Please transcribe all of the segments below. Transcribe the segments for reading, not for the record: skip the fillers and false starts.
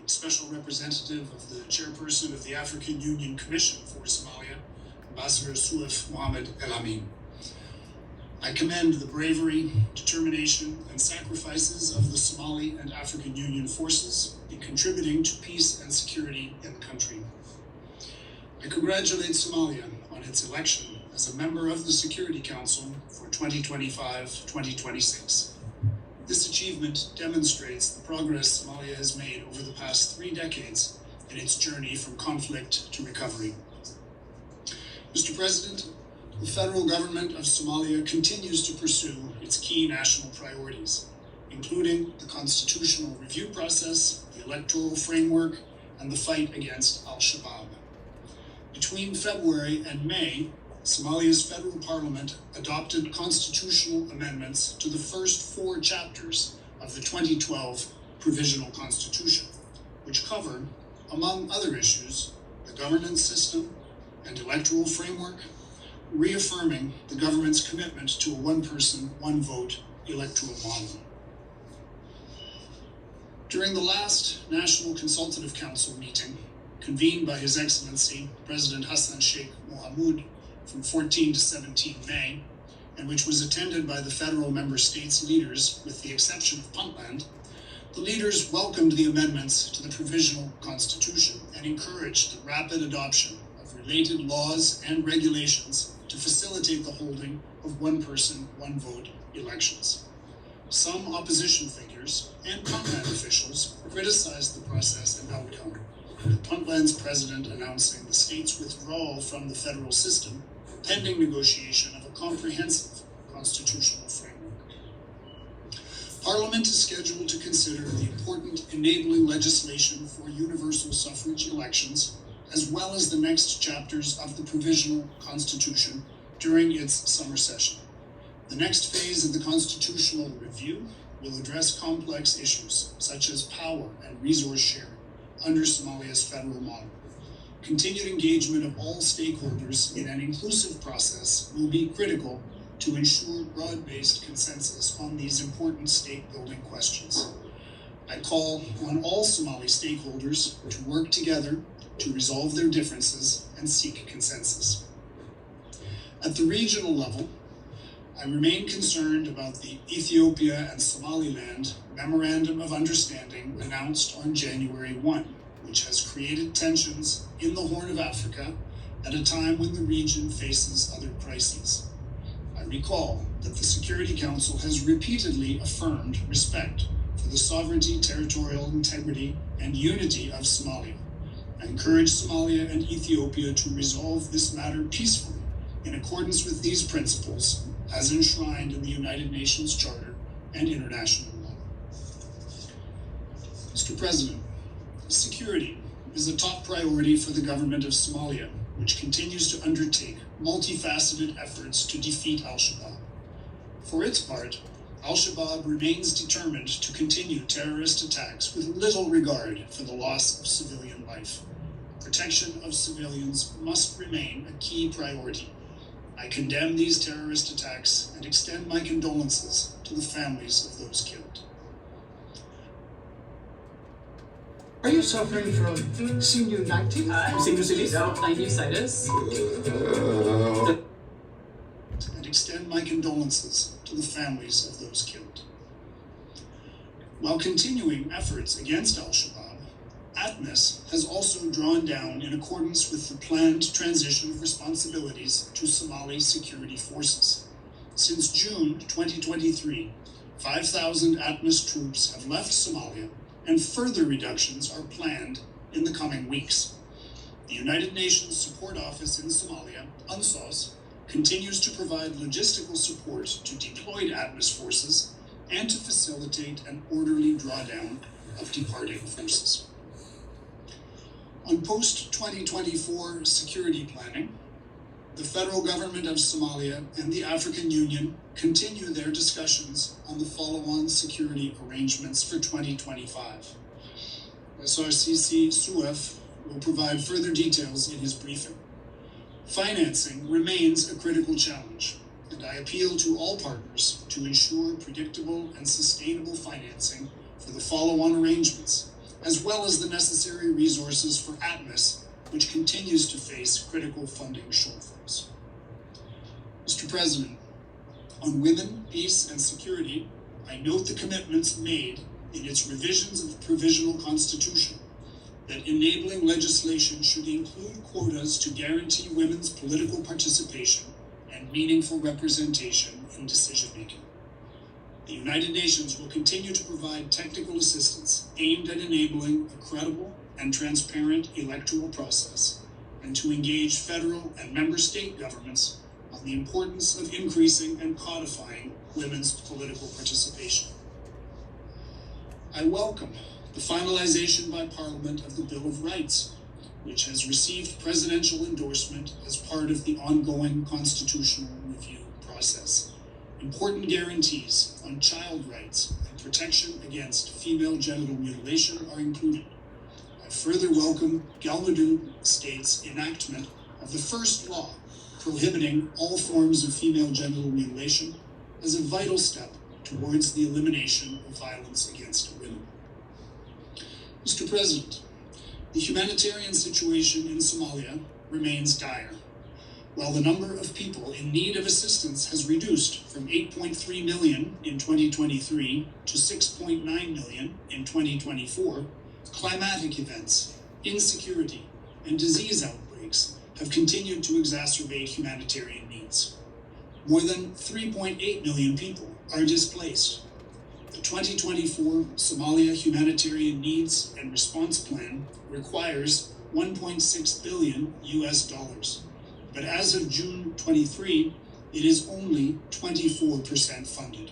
Special Representative of the Chairperson of the African Union Commission for Somalia, Ambassador Suef Mohammed El Amin. I commend the bravery, determination, and sacrifices of the Somali and African Union forces in contributing to peace and security in the country. I congratulate Somalia on its election as a member of the Security Council for 2025-2026. This achievement demonstrates the progress Somalia has made over the past 3 decades in its journey from conflict to recovery. Mr. President, the federal government of Somalia continues to pursue its key national priorities, including the constitutional review process, the electoral framework, and the fight against Al-Shabaab. Between February and May, Somalia's federal parliament adopted constitutional amendments to the first 4 chapters of the 2012 Provisional Constitution, which cover, among other issues, the governance system and electoral framework, reaffirming the government's commitment to a one-person, one-vote electoral model. During the last National Consultative Council meeting, convened by His Excellency President Hassan Sheikh Mohamud from 14 to 17 May, and which was attended by the federal member states' leaders with the exception of Puntland, the leaders welcomed the amendments to the Provisional Constitution and encouraged the rapid adoption of related laws and regulations to facilitate the holding of one-person, one-vote elections. Some opposition figures and Puntland officials criticized the process and outcome, with Puntland's president announcing the state's withdrawal from the federal system pending negotiation of a comprehensive constitutional framework. Parliament is scheduled to consider the important enabling legislation for universal suffrage elections, as well as the next chapters of the Provisional Constitution during its summer session. The next phase of the constitutional review will address complex issues such as power and resource sharing under Somalia's federal model. Continued engagement of all stakeholders in an inclusive process will be critical to ensure broad-based consensus on these important state-building questions. I call on all Somali stakeholders to work together to resolve their differences and seek consensus. At the regional level, I remain concerned about the Ethiopia and Somaliland Memorandum of Understanding announced on January 1, which has created tensions in the Horn of Africa at a time when the region faces other crises. I recall that the Security Council has repeatedly affirmed respect for the sovereignty, territorial integrity, and unity of Somalia. I encourage Somalia and Ethiopia to resolve this matter peacefully in accordance with these principles as enshrined in the United Nations Charter and international law. Mr. President, security is a top priority for the government of Somalia, which continues to undertake multifaceted efforts to defeat Al-Shabaab. For its part, Al-Shabaab remains determined to continue terrorist attacks with little regard for the loss of civilian life. Protection of civilians must remain a key priority. I condemn these terrorist attacks and extend my condolences to the families of those killed. Are you suffering from sinusitis? Sinusitis? And extend my condolences to the families of those killed. While continuing efforts against Al-Shabaab, ATMIS has also drawn down in accordance with the planned transition of responsibilities to Somali security forces. Since June 2023, 5,000 ATMIS troops have left Somalia, and further reductions are planned in the coming weeks. The United Nations Support Office in Somalia, UNSOS, continues to provide logistical support to deployed ATMIS forces and to facilitate an orderly drawdown of departing forces. On post-2024 security planning, the federal government of Somalia and the African Union continue their discussions on the follow-on security arrangements for 2025. SRCC Suef will provide further details in his briefing. Financing remains a critical challenge, and I appeal to all partners to ensure predictable and sustainable financing for the follow-on arrangements, as well as the necessary resources for ATMIS, which continues to face critical funding shortfalls. Mr. President, on women, peace, and security, I note the commitments made in its revisions of the Provisional Constitution that enabling legislation should include quotas to guarantee women's political participation and meaningful representation in decision-making. The United Nations will continue to provide technical assistance aimed at enabling a credible and transparent electoral process and to engage federal and member state governments on the importance of increasing and codifying women's political participation. I welcome the finalization by Parliament of the Bill of Rights, which has received presidential endorsement as part of the ongoing constitutional review process. Important guarantees on child rights and protection against female genital mutilation are included. I further welcome Galmudug State's enactment of the first law prohibiting all forms of female genital mutilation as a vital step towards the elimination of violence against women. Mr. President, the humanitarian situation in Somalia remains dire. While the number of people in need of assistance has reduced from 8.3 million in 2023 to 6.9 million in 2024, climatic events, insecurity, and disease outbreaks have continued to exacerbate humanitarian needs. More than 3.8 million people are displaced. The 2024 Somalia Humanitarian Needs and Response Plan requires $1.6 billion US. But as of June 23, it is only 24% funded.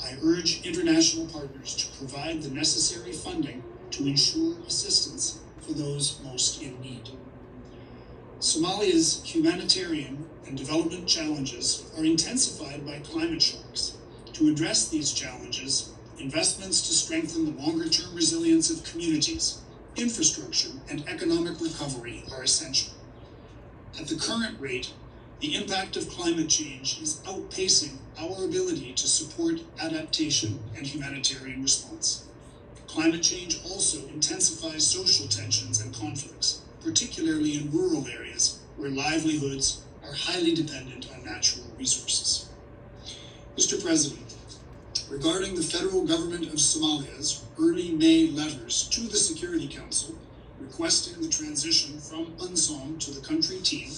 I urge international partners to provide the necessary funding to ensure assistance for those most in need. Somalia's humanitarian and development challenges are intensified by climate shocks. To address these challenges, investments to strengthen the longer-term resilience of communities, infrastructure, and economic recovery are essential. At the current rate, the impact of climate change is outpacing our ability to support adaptation and humanitarian response. Climate change also intensifies social tensions and conflicts, particularly in rural areas where livelihoods are highly dependent on natural resources. Mr. President, regarding the federal government of Somalia's early May letters to the Security Council requesting the transition from UNSOM to the country team,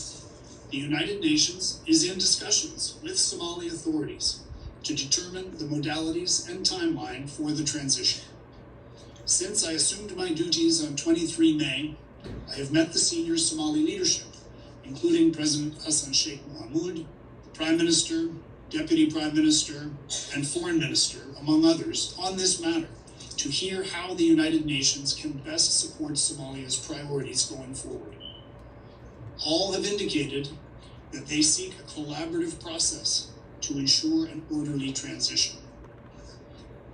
the United Nations is in discussions with Somali authorities to determine the modalities and timeline for the transition. Since I assumed my duties on 23 May, I have met the senior Somali leadership, including President Hassan Sheikh Mohamud, the Prime Minister, Deputy Prime Minister, and Foreign Minister, among others, on this matter, to hear how the United Nations can best support Somalia's priorities going forward. All have indicated that they seek a collaborative process to ensure an orderly transition.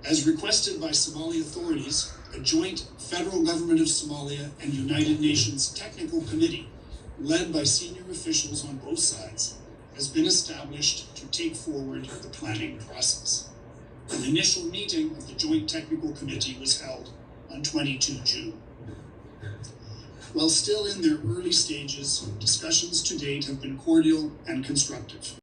As requested by Somali authorities, a joint federal government of Somalia and United Nations technical committee, led by senior officials on both sides, has been established to take forward the planning process. An initial meeting of the Joint Technical Committee was held on 22 June. While still in their early stages, discussions to date have been cordial and constructive.